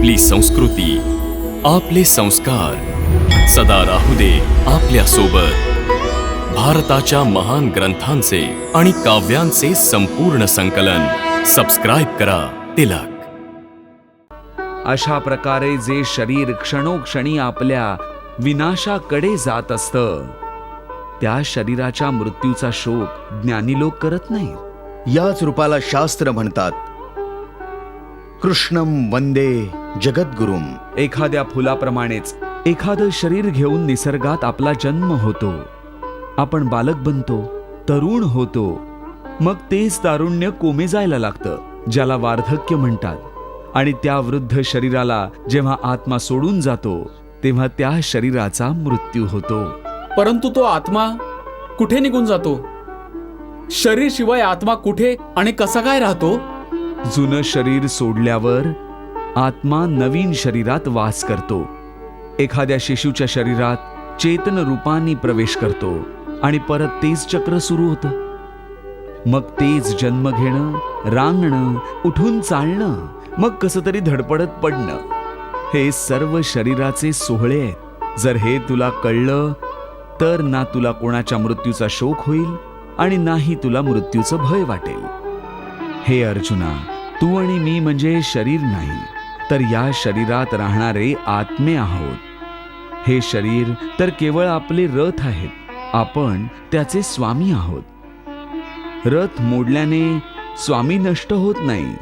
आपली संस्कृती, आपले संस्कार सदा राहू दे आपल्या सोबत. भारताच्या महान ग्रंथांचे आणि काव्यांचे संपूर्ण संकलन. सबस्क्राईब करा तिलक. अशा प्रकारे जे शरीर क्षणोक्षणी आपल्या विनाशाकडे जात असतं, त्या शरीराच्या मृत्यूचा शोक ज्ञानी लोक करत नाहीत. याच रूपाला शास्त्र म्हणतात कृष्णम वंदे जगद्गुरुम. एखाद्या फुलाप्रमाणेच एखादं शरीर घेऊन निसर्गात आपला जन्म होतो. आपण बालक बनतो, तरुण होतो, मग तेच तारुण्य कोमेजायला लागतं, ज्याला वार्धक्य म्हणतात. आणि त्या वृद्ध शरीराला जेव्हा आत्मा सोडून जातो, तेव्हा त्या शरीराचा मृत्यू होतो. परंतु तो आत्मा कुठे निघून जातो? शरीर शिवाय आत्मा कुठे आणि कसा काय राहतो? जुनं शरीर सोडल्यावर आत्मा नवीन शरीरात वास करतो. एखाद्या शिशूच्या शरीरात चेतन रूपाने प्रवेश करतो आणि परत तेच चक्र सुरू होतं. मग तेच जन्म घेणं, रांगणं, उठून चालणं, मग कसं तरी धडपडत पडणं, हे सर्व शरीराचे सोहळे आहेत. जर हे तुला कळलं तर ना तुला कोणाच्या मृत्यूचा शोक होईल आणि नाही तुला मृत्यूचं भय वाटेल. हे अर्जुना, तू आणि मी म्हणजे शरीर नाही, तर या शरीरात राहणारे आत्मे आहोत. हे शरीर तर केवळ आपले रथ आहेत, आपण त्याचे स्वामी आहोत. रथ मोडल्याने स्वामी नष्ट होत नाही.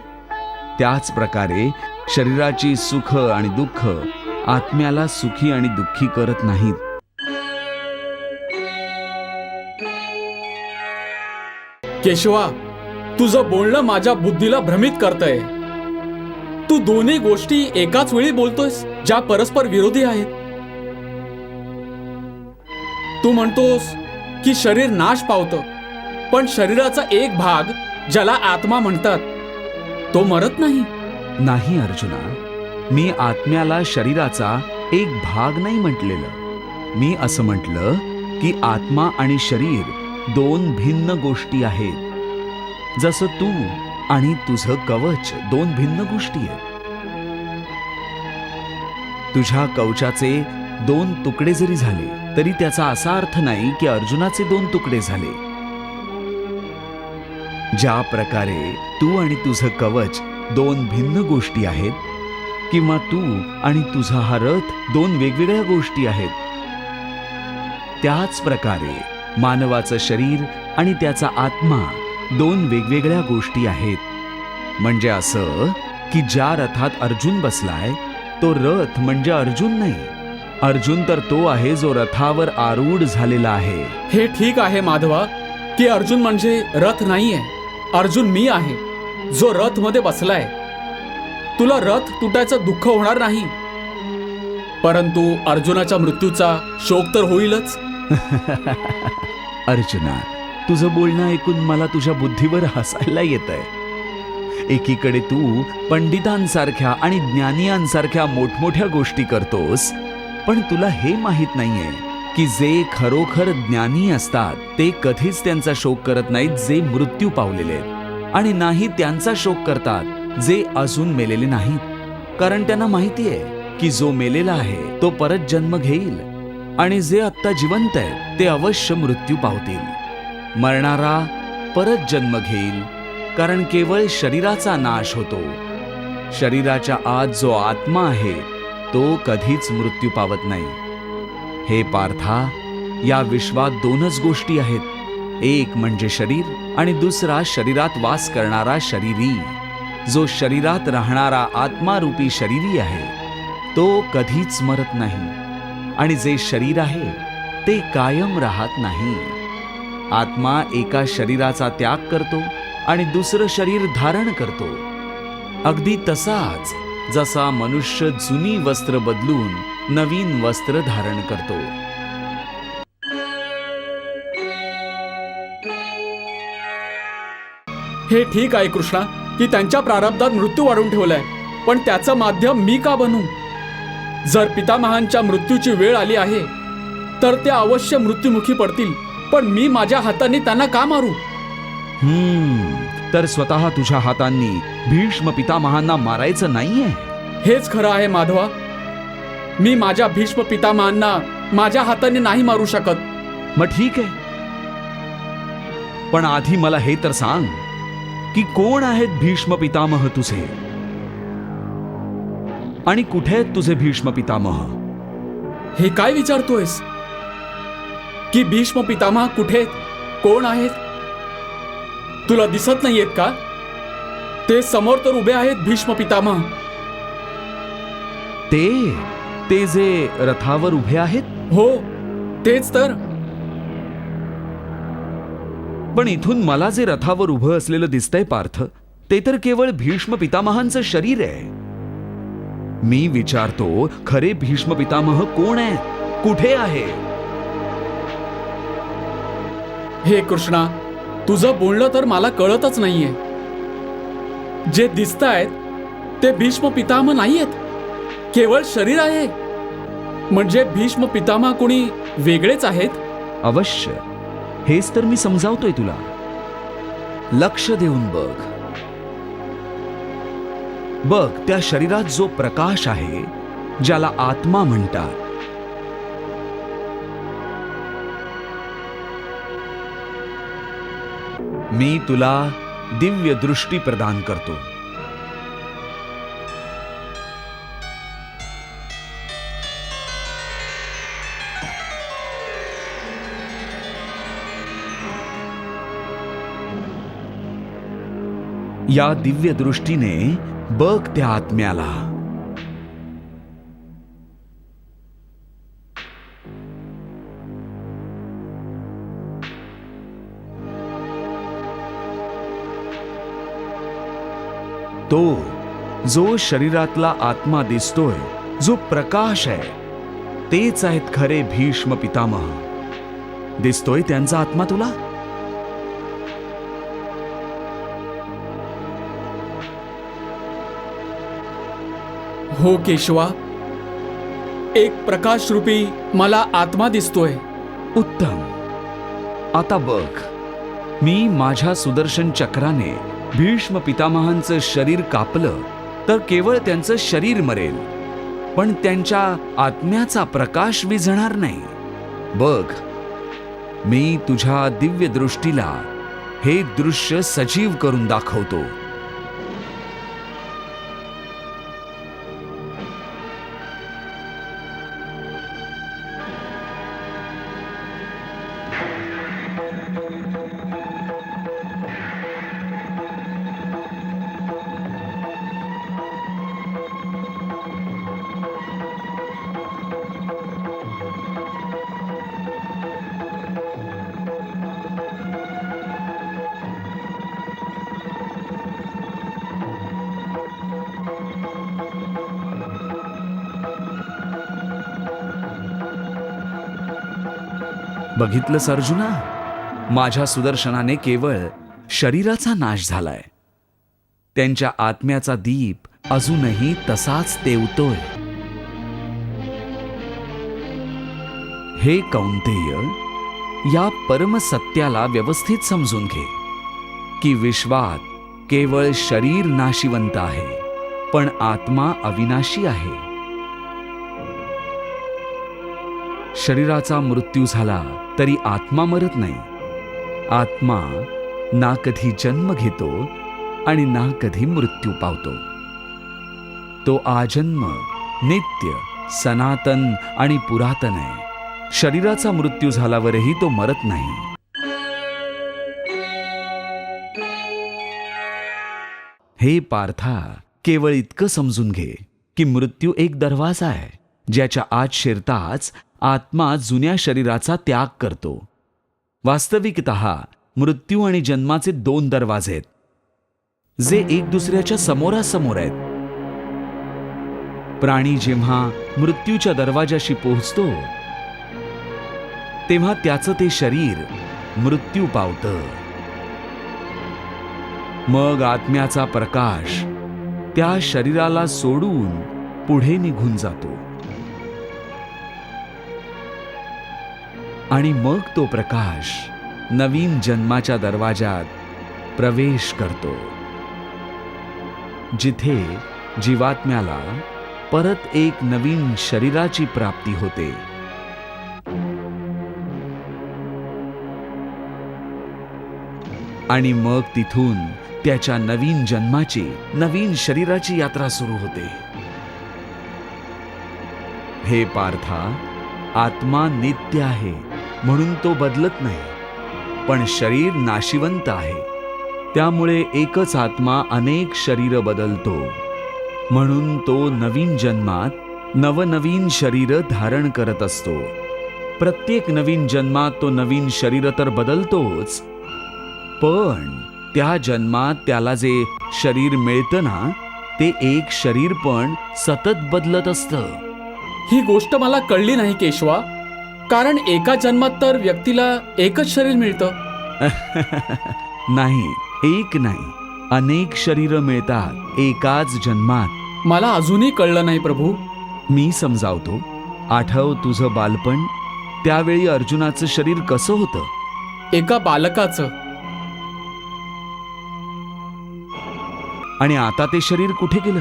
त्याच प्रकारे शरीराची सुख आणि दुःख आत्म्याला सुखी आणि दुःखी करत नाहीत. केशवा, तुझं बोलणं माझ्या बुद्धीला भ्रमित करतंय. तू दोन्ही गोष्टी एकाच वेळी बोलतोयस, ज्या परस्पर विरोधी आहेत. तू म्हणतोस की शरीर नाश पावतं, पण शरीराचा एक भाग, ज्याला आत्मा म्हणतात, तो मरत नाही. नाही अर्जुना, मी आत्म्याला शरीराचा एक भाग नाही म्हटलेलं. मी असं म्हटलं की आत्मा आणि शरीर दोन भिन्न गोष्टी आहेत. जसं तू आणि तुझं कवच दोन भिन्न गोष्टी आहेत. तुझ्या कवचाचे दोन तुकडे जरी झाले तरी त्याचा असा अर्थ नाही की अर्जुनाचे दोन तुकडे झाले. ज्या प्रकारे तू आणि तुझं कवच दोन भिन्न गोष्टी आहेत, किंवा तू आणि तुझा हा रथ दोन वेगवेगळ्या गोष्टी आहेत, त्याच प्रकारे मानवाचं शरीर आणि त्याचा आत्मा दोन वेगवेगळ्या गोष्टी आहेत. म्हणजे असं की ज्या रथात अर्जुन बसलाय, तो रथ म्हणजे अर्जुन नाही. अर्जुन तर तो आहे जो रथावर आरूढ झालेला आहे. हे ठीक आहे माधवा, की अर्जुन म्हणजे रथ नाहीये. अर्जुन मी आहे, जो रथ मध्ये बसलाय. तुला रथ तुटायचं दुःख होणार नाही, परंतु अर्जुनाच्या मृत्यूचा शोक तर होईलच. अर्जुना, तुझं बोलणं ऐकून मला तुझ्या बुद्धीवर हसायला येतंय. एकीकडे तू पंडितांसारख्या आणि ज्ञानियांसारख्या मोठमोठ्या गोष्टी करतोस, पण तुला हे माहीत नाहीये की जे खरोखर ज्ञानी असतात ते कधीच त्यांचा शोक करत नाहीत जे मृत्यू पावलेले आहेत, आणि नाही त्यांचा शोक करतात जे अजून मेलेले नाहीत. कारण त्यांना माहिती आहे की जो मेलेला आहे तो परत जन्म घेईल, आणि जे आत्ता जिवंत आहेत ते अवश्य मृत्यू पावतील. मरणारा परत जन्म घेईल, कारण केवळ शरीराचा नाश होतो. शरीराच्या आत जो आत्मा आहे तो कधीच मृत्यू पावत नाही. हे पार्था, या विश्वात दोनच गोष्टी आहेत. एक म्हणजे शरीर आणि दुसरा शरीरात वास करणारा शरीरी. जो शरीरात राहणारा आत्मारूपी शरीरी आहे तो कधीच मरत नाही, आणि जे शरीर आहे ते कायम राहत नाही. आत्मा एका शरीराचा त्याग करतो आणि दुसरं शरीर धारण करतो. अगदी तसाच जसा मनुष्य जुनी वस्त्र बदलून नवीन वस्त्र धारण करतो. हे ठीक आहे कृष्णा, की त्यांच्या प्रारब्धात मृत्यू वाढून ठेवलाय, पण त्याचं माध्यम मी का बनू? जर पितामहांच्या मृत्यूची वेळ आली आहे तर ते अवश्य मृत्युमुखी पडतील, पण मी माझ्या हातांनी त्यांना का मारू? तर स्वतः तुझ्या हातांनी भीष्म पितामहांना मारायचं नाहीये. हेच खरं आहे माधवा. मी माझ्या भीष्म पितामहांना माझ्या हाताने नाही मारू शकत. मग ठीक आहे, पण आधी मला हे तर सांग की कोण आहेत भीष्म पितामह तुझे, आणि कुठे आहेत तुझे भीष्म पितामह? हे काय विचारतोयस की भीष्म पितामह कुठे, कोण आहेत? तुला दिसत नाहीयेत का? ते समोर तर उभे आहेत भीष्म पितामह. ते जे रथावर उभे आहेत? हो, तेच तर. पण इथून मला जे रथावर उभं असलेलं दिसतंय पार्थ, ते तर केवळ भीष्म पितामहांचं शरीर आहे. मी विचारतो, खरे भीष्म पितामह कोण आहेत, कुठे आहे? हे कृष्णा, तुझं बोलणं तर मला कळतच नाहीये. जे दिसतायत ते भीष्म पितामह नाहीयेत, केवळ शरीर आहे. म्हणजे भीष्म पितामह कोणी वेगळेच आहेत? अवश्य, हेच तर मी समजावतोय तुला. लक्ष देऊन बघ. बघ, त्या शरीरात जो प्रकाश आहे, ज्याला आत्मा म्हणतात, मी तुला दिव्य दृष्टी प्रदान करतो. या दिव्य दृष्टीने बघ त्या आत्म्याला. तो जो शरीरातला आत्मा दिसतोय, जो प्रकाश आहे, तेच आहेत खरे भीष्म पितामह. दिसतोय त्यांचा आत्मा तुला? हो केशवा, एक प्रकाश रूपी मला आत्मा दिसतोय. उत्तम. आता बघ, मी माझ्या सुदर्शन चक्राने भीष्म पितामहांचं शरीर कापलं तर केवळ त्यांचं शरीर मरेल, पण त्यांच्या आत्म्याचा प्रकाश विझणार नाही. बघ, मी तुझ्या दिव्य दृष्टीला हे दृश्य सजीव करून दाखवतो. बघितलंस अर्जुना, माझ्या सुदर्शनाने केवळ शरीराचा नाश झालाय, त्यांच्या आत्म्याचा दीप अजूनही तसाच तेवतोय. हे कौंतेय, या परमसत्याला व्यवस्थित समजून घे की विश्वात केवळ शरीर नाशिवंत आहे, पण आत्मा अविनाशी आहे. शरीराचा मृत्यू झाला तरी आत्मा मरत नाही. आत्मा ना कधी जन्म घेतो आणि ना कधी मृत्यू पावतो. तो आजन्म, नित्य, सनातन आणि पुरातन आहे. शरीराचा मृत्यू झाल्यावरही तो मरत नाही. हे पार्था, केवळ इतकं समजून घे की मृत्यू एक दरवाजा आहे, ज्याच्या आत शिरताच आत्मा जुन्या शरीराचा त्याग करतो. वास्तविकतः मृत्यू आणि जन्माचे दोन दरवाजे आहेत, जे एक दुसऱ्याच्या समोरासमोर आहेत. प्राणी जेव्हा मृत्यूच्या दरवाजाशी पोहोचतो, तेव्हा त्याचं ते शरीर मृत्यू पावतं. मग आत्म्याचा प्रकाश त्या शरीराला सोडून पुढे निघून जातो, आणि मग तो प्रकाश नवीन जन्माच्या दरवाजात प्रवेश करतो, जिथे जीवात्म्याला परत एक नवीन शरीराची प्राप्ती होते. आणि मग तिथून त्याच्या नवीन जन्माची, नवीन शरीराची यात्रा सुरू होते. हे पार्था, आत्मा नित्य आहे म्हणून तो बदलत नाही, पण शरीर नाशिवंत आहे. त्यामुळे एकच आत्मा अनेक शरीर बदलतो. म्हणून तो नवीन जन्मात नवनवीन शरीर धारण करत असतो. प्रत्येक नवीन जन्मात तो नवीन शरीर तर बदलतोच, पण त्या जन्मात त्याला जे शरीर मिळतं ना, ते एक शरीर पण सतत बदलत असतं. ही गोष्ट मला कळली नाही केशवा, कारण एका जन्मात तर व्यक्तीला एकच शरीर मिळतं. नाही, एक नाही, अनेक शरीर मिळतात एकाच जन्मात. मला अजूनही कळलं नाही प्रभू. मी समजावतो. आठव तुझं बालपण. त्यावेळी अर्जुनाचं शरीर कसं होतं? एका बालकाचं. आणि आता ते शरीर कुठे गेलं?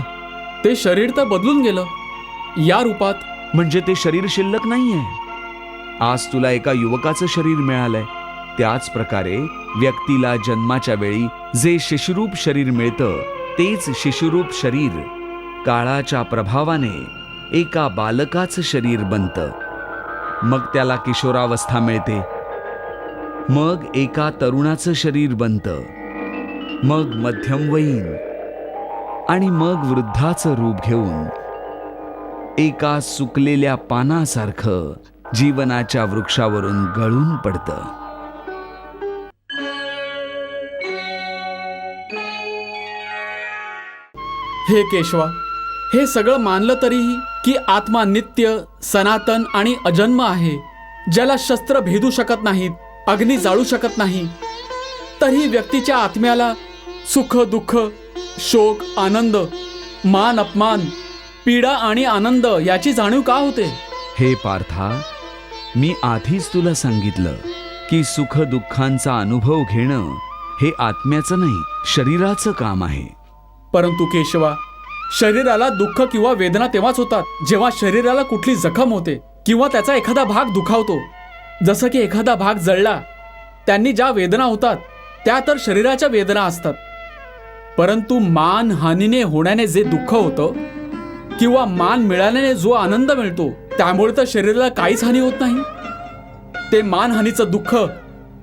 ते शरीर तर बदलून गेलं या रूपात. म्हणजे ते शरीर शिल्लक नाहीये. आज तुला एका युवकाचं शरीर मिळालंय. त्याच प्रकारे व्यक्तीला जन्माच्या वेळी जे शिशुरूप शरीर मिळतं, तेच शिशुरूप शरीर काळाच्या प्रभावाने एका बालकाचं शरीर बनतं. मग त्याला किशोरावस्था मिळते, मग एका तरुणाचं शरीर बनतं, मग मध्यमवयीन, आणि मग वृद्धाचं रूप घेऊन एका सुकलेल्या पानासारखं जीवनाच्या वृक्षावरून गळून पडतं. हे केशवा, हे सगळं मानलं तरीही की आत्मा नित्य, सनातन आणि अजन्म आहे, ज्याला शस्त्र भेदू शकत नाहीत, अग्नी जाळू शकत नाही, तरी व्यक्तीच्या आत्म्याला सुख दुःख, शोक आनंद, मान अपमान, पीडा आणि आनंद याची जाणीव का होते? हे पार्था, मी आधीच तुला सांगितलं की सुख दुःखांचा अनुभव घेणं हे आत्म्याचं नाही, शरीराचं काम आहे. परंतु केशवा, शरीराला दुःख किंवा वेदना तेव्हाच होतात जेव्हा शरीराला कुठली जखम होते किंवा त्याचा एखादा भाग दुखावतो. जसं की एखादा भाग जळला, त्यांनी ज्या वेदना होतात त्या तर शरीराच्या वेदना असतात. परंतु मान हानीने होण्याने जे दुःख होतं किंवा मान मिळाल्याने जो आनंद मिळतो, त्यामुळे तर शरीराला काहीच हानी होत नाही. ते मानहानीचं दुःख,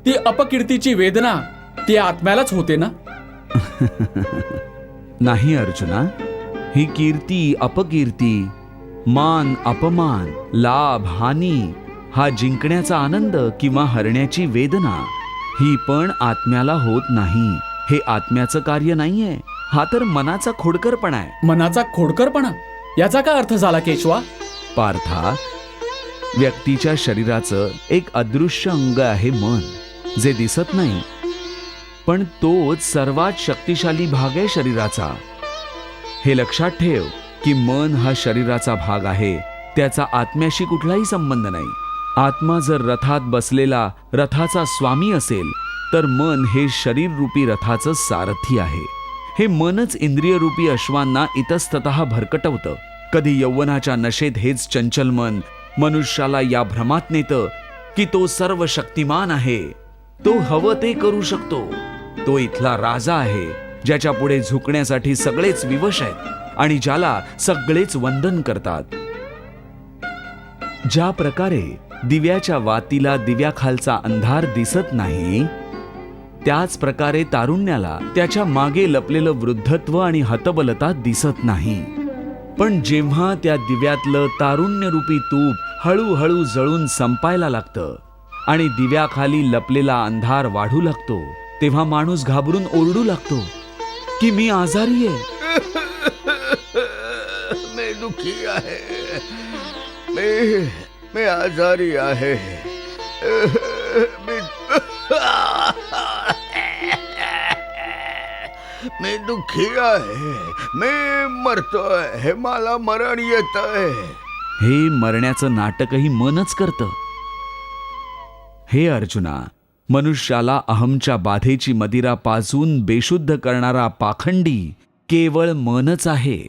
ती अपकीर्तीची वेदना, ती आत्म्यालाच होते ना? नाही अर्जुना, ही कीर्ती अपकीर्ती, मान अपमान, लाभ हानी, हा जिंकण्याचा आनंद किंवा हरण्याची वेदना, ही पण आत्म्याला होत नाही. हे आत्म्याचं कार्य नाहीये, हा तर मनाचा खोडकरपणा आहे. मनाचा खोडकरपणा याचा काय अर्थ झाला केशवा? पार्था, व्यक्तीच्या शरीराचं एक अदृश्य अंग आहे मन, जे दिसत नाही, पण तोच सर्वात शक्तिशाली भाग आहे शरीराचा. हे लक्षात ठेव की मन हा शरीराचा भाग आहे, त्याचा आत्म्याशी कुठलाही संबंध नाही. आत्मा जर रथात बसलेला रथाचा स्वामी असेल, तर मन हे शरीर रूपी रथाचं सारथी आहे. हे मनच इंद्रिय रूपी अश्वांना इतस्ततः भरकटवतं. कधी यौवनाच्या नशेत हेच चंचल मन मनुष्याला या भ्रमात नेतं की तो सर्व शक्तिमान आहे, तो हवं ते करू शकतो, तो इथला राजा आहे, ज्याच्या पुढे झुकण्यासाठी सगळेच विवश आहेत आणि ज्याला सगळेच वंदन करतात. ज्या प्रकारे दिव्याच्या वातीला दिव्याखालचा अंधार दिसत नाही, त्याच प्रकारे तारुण्याला त्याच्या मागे लपलेलं वृद्धत्व आणि हतबलता दिसत नाही. पण जेव्हा त्या दिव्यातलं तारुण्यरूपी तूप हळूहळू जळून संपायला लागतं आणि दिव्याखाली लपलेला अंधार वाढू लागतो, तेव्हा माणूस घाबरून ओरडू लागतो की मी आजारी आहे, मी दुखी आहे, मी आजारी आहे, मी दुखी आहे, मी मरतोय, मला मरण येतंय. हे मरण्याचं नाटकही मनच करतं. हे अर्जुना, मनुष्याला अहमच्या बाधेची मदिरा पाजून बेशुद्ध करणारा पाखंडी केवळ मनच आहे.